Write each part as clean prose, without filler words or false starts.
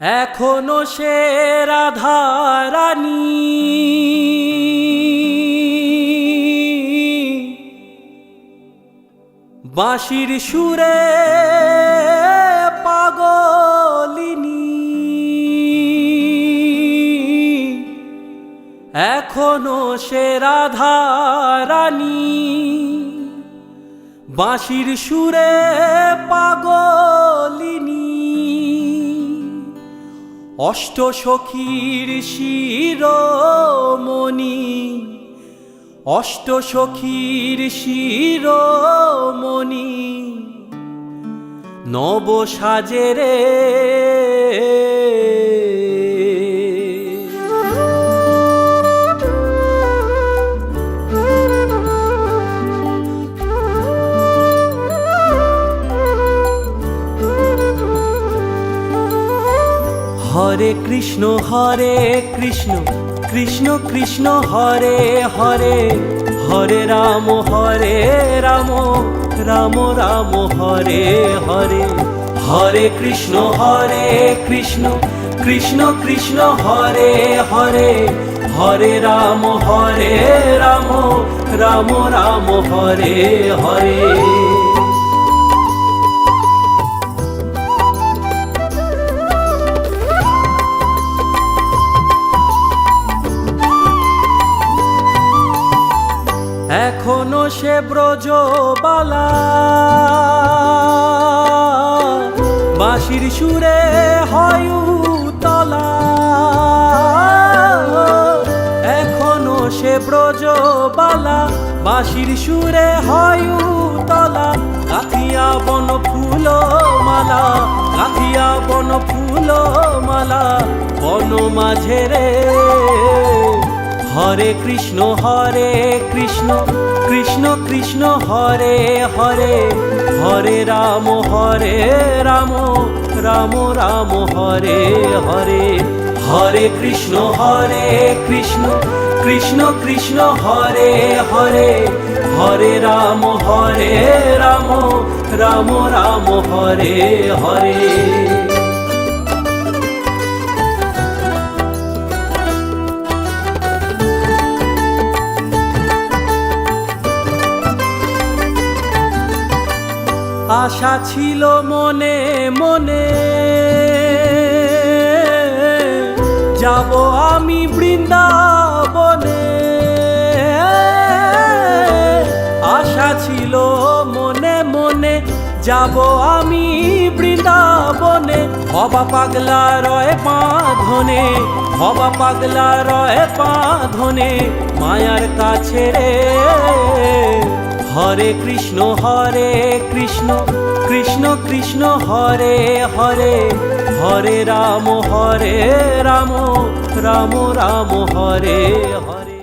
এখনো সে রাধারানী বাঁশির সুরে পাগলিনী, এখনো সে রাধারানী বাঁশির সুরে পাগলিনী। অষ্টসখীর শিরোমণি, অষ্টসখীর শিরোমণি নব সাজেরে। হরে কৃষ্ণ কৃষ্ণ কৃষ্ণ হরে হরে, হরে রাম রাম রাম হরে হরে। হরে কৃষ্ণ কৃষ্ণ কৃষ্ণ হরে হরে, হরে রাম রাম রাম হরে হরে। এখনো সে ব্রজবালা বাঁশির সুরে হয় উতলা, এখনো সে ব্রজবালা বাঁশির সুরে হয় উতলা। কাথিয়া বন ফুল মালা, কাথিয়া বন ফুল মালা বন মাঝে রে। হরে কৃষ্ণ কৃষ্ণ কৃষ্ণ হরে হরে, হরে রাম রাম রাম হরে হরে। হরে কৃষ্ণ কৃষ্ণ কৃষ্ণ হরে হরে, হরে রাম রাম রাম হরে হরে। আশা ছিল মনে মনে যাব আমি বৃন্দাবনে, আশা ছিল মনে মনে যাব আমি বৃন্দাবনে। হবা পাগলা রয় বাঁধনে, হবা পাগলা রয় বাঁধনে মায়ার কাছে রে। হরে কৃষ্ণ কৃষ্ণ কৃষ্ণ হরে হরে, হরে রাম রাম রাম হরে হরে।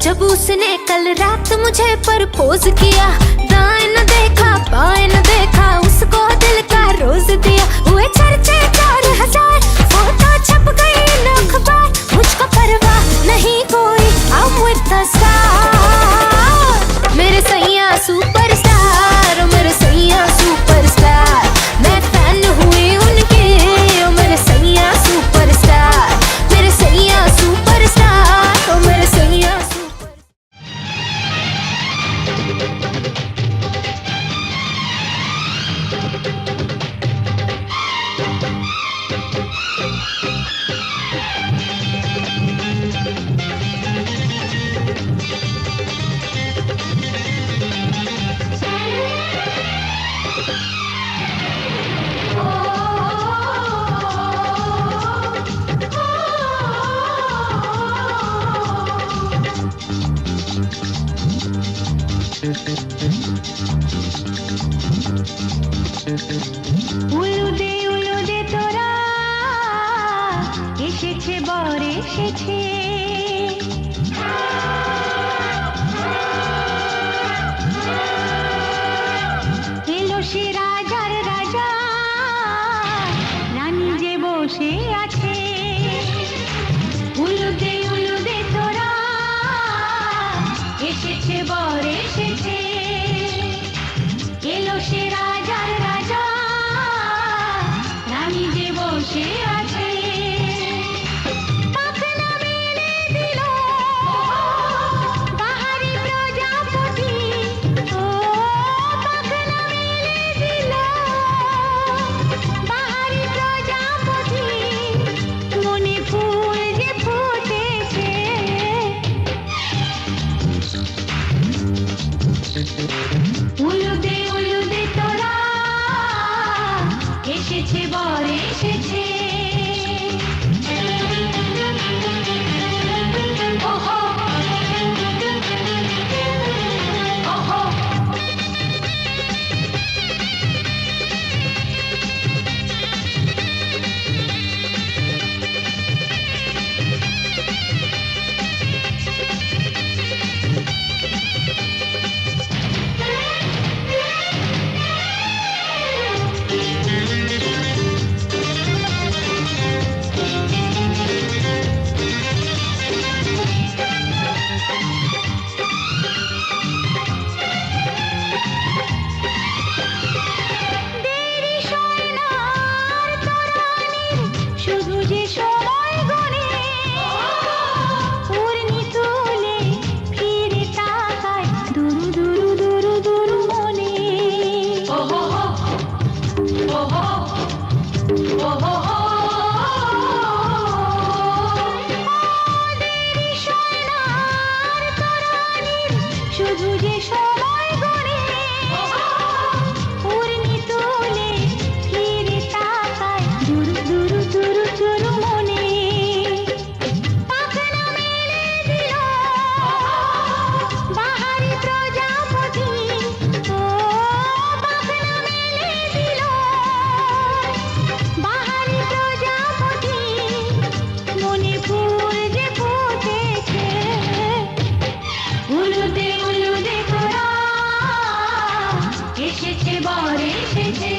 जब उसने कल रात मुझे प्रपोज किया, दाएं न देखा बाएं न देखा, उसको दिल का रोज दिया। हुए चर्चे 4000, फोटो छप गई न अखबार, मुझको परवाह नहीं कोई, I'm with the star। मेरे सैया सुपरस्टार, मेरे सैया सुपरस्टार, मैं फैन हुई उनके, मेरे सैया सुपरस्टार, मेरे सैया सुपरस्टार, मेरे सैया। উলুদে তোরা এসেছে বর এসেছে, এলো সে রাজার রাজা, রানী যে বসে আছে। উলুদে তোরা এসেছে বর এসেছে, এলো সে রাজার রাজা, রানী যে বসে আছে। পাখনা মেলে দিল বাহারি প্রজাপতি, ও পাখনা মেলে দিল বাহারি প্রজাপতি, মনে ফুল যে ফুটেছে। উলুদে তোরা এসেছে বর এসেছে। ওহো ওহো দেরি সয় না আর তরানির, শুধু যে সময় গণে, উর্মি তুলে ফিরে তাকায় দুরু দুরু দুরু দুরু মনে। ওহো ওহো ওহো দেরি সয় না আর তরানির, শুধু যে সময় গণে, উর্মি তুলে ফিরে তাকায় দুরু দুরু দুরু দুরু মনে। পাখনা মেলে দিল বাহারি প্রজাপতি, ও পাখনা মেলে দিল বাহারি প্রজাপতি, মনে ফুল যে ফুটেছে। উলুদে তোরা এসেছে বর এসেছে।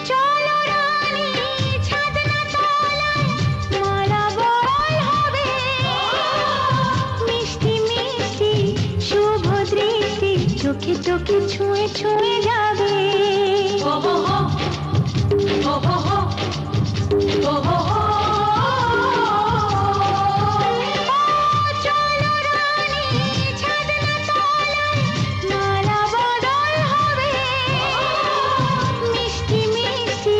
চলো রানী ছাদনা তলায়, মালা বরণ হবে, মিষ্টি মিষ্টি শুভ দৃষ্টি চোখে চোখে ছুঁয়ে ছুঁয়ে যাবে। ওহো ওহো ওহো চলো রানী ছাদনা তলায়, মালা বদল হবে, মিষ্টি মিষ্টি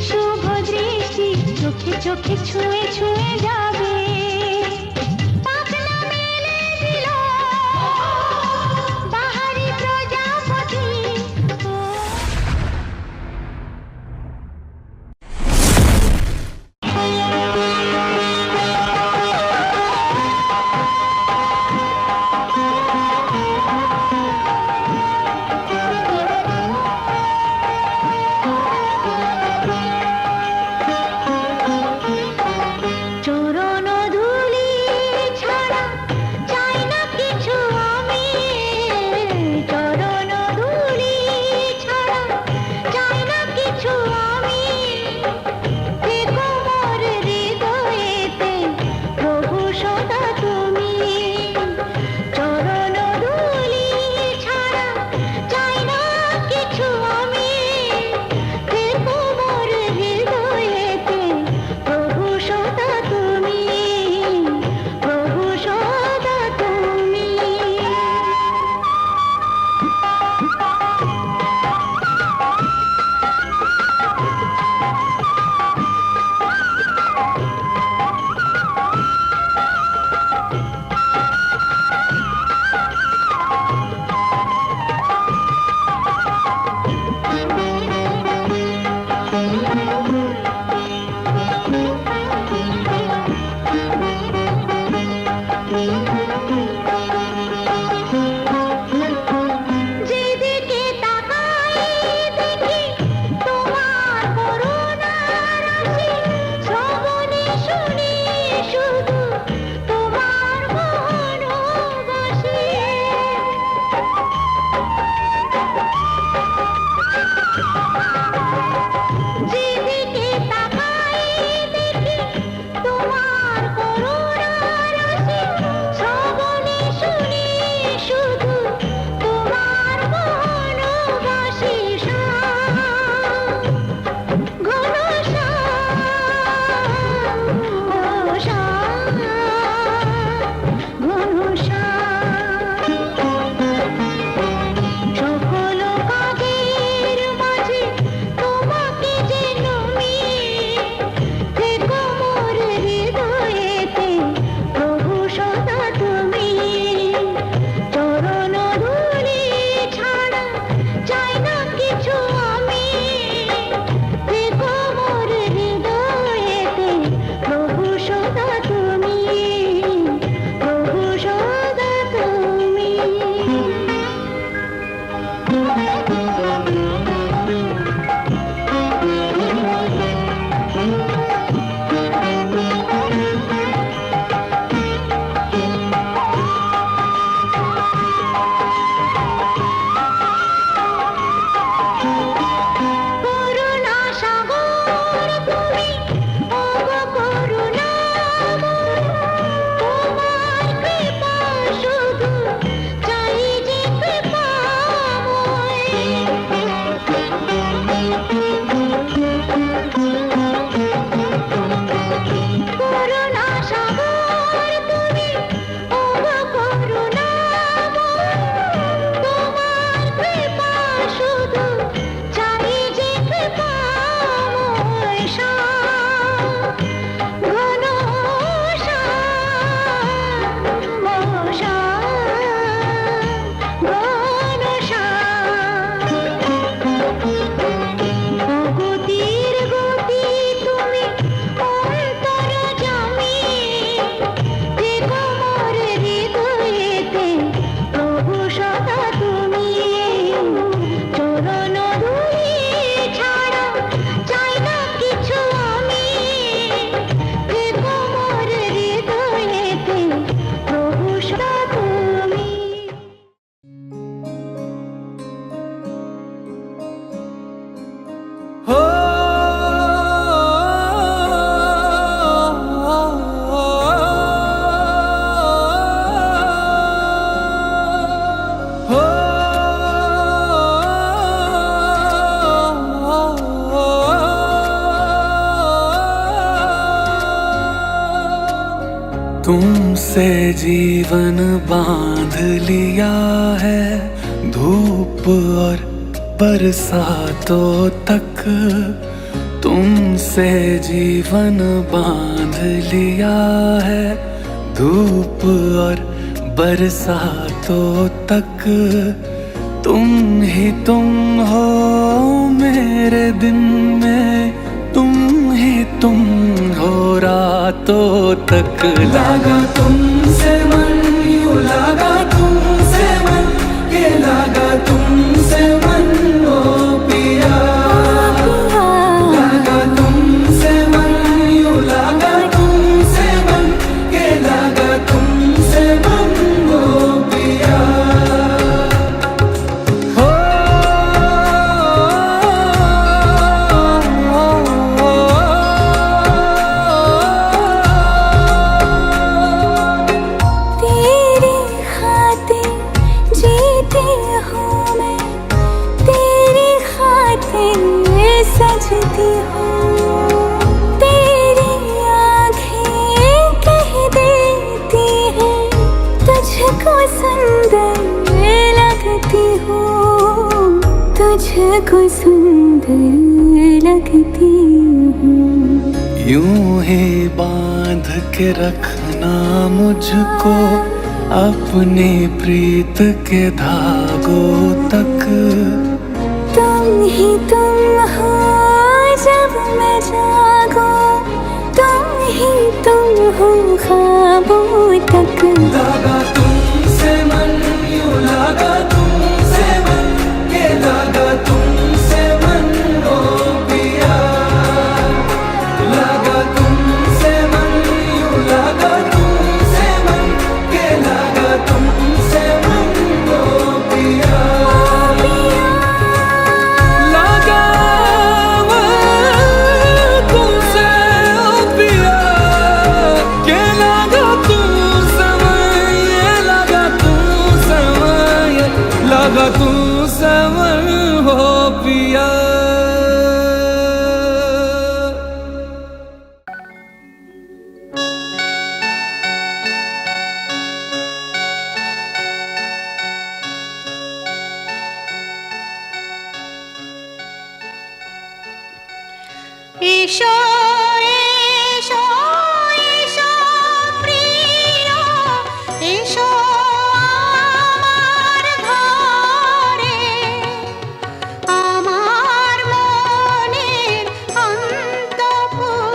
শুভ দৃষ্টি চোখে চোখে ছুঁয়ে ছুঁয়ে যাবে। পাখনা মেলে দিল বাহারি প্রজাপতি, ও চোর जीवन बांध लिया है, धूप और बरसातों तक तुमसे जीवन बांध लिया है, धूप और बरसातों तक तुम ही तुम हो मेरे दिन में, तुम ही तुम हो रातों तक। लागा तुमसे मन, यूं लागा तुमसे मन, ये लागा तुमसे मन ओ पिया। लागा तुमसे मन, यूं लागा तुमसे मन, ये लागा तुमसे मन ओ पिया। सजती हूँ तेरी आँखें कह देती हैं, तुझको सुंदर लगती हूँ, तुझको सुंदर लगती हूँ। यूं ही बांध के रखना मुझको अपनी प्रीत के धागों तक, तुम ही तुम हो जब मैं जागूं, तुम ही तुम हो ख्वाबों तक। लागा तुमसे मन, यूं लागा तुमसे मन, ये लागा तुमसे मन ओ पिया। लागा तुमसे मन, यूं लागा तुमसे मन, ये लागा तुमसे मन ओ पिया। लागा तू समर हो पिया। ईशो ईशो ईशो प्रिय ईशो আমার ঘরে আমার মনের অন্তঃপুরের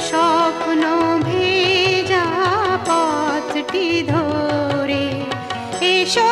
স্বপ্ন ভেজা পথটি ধরে এসো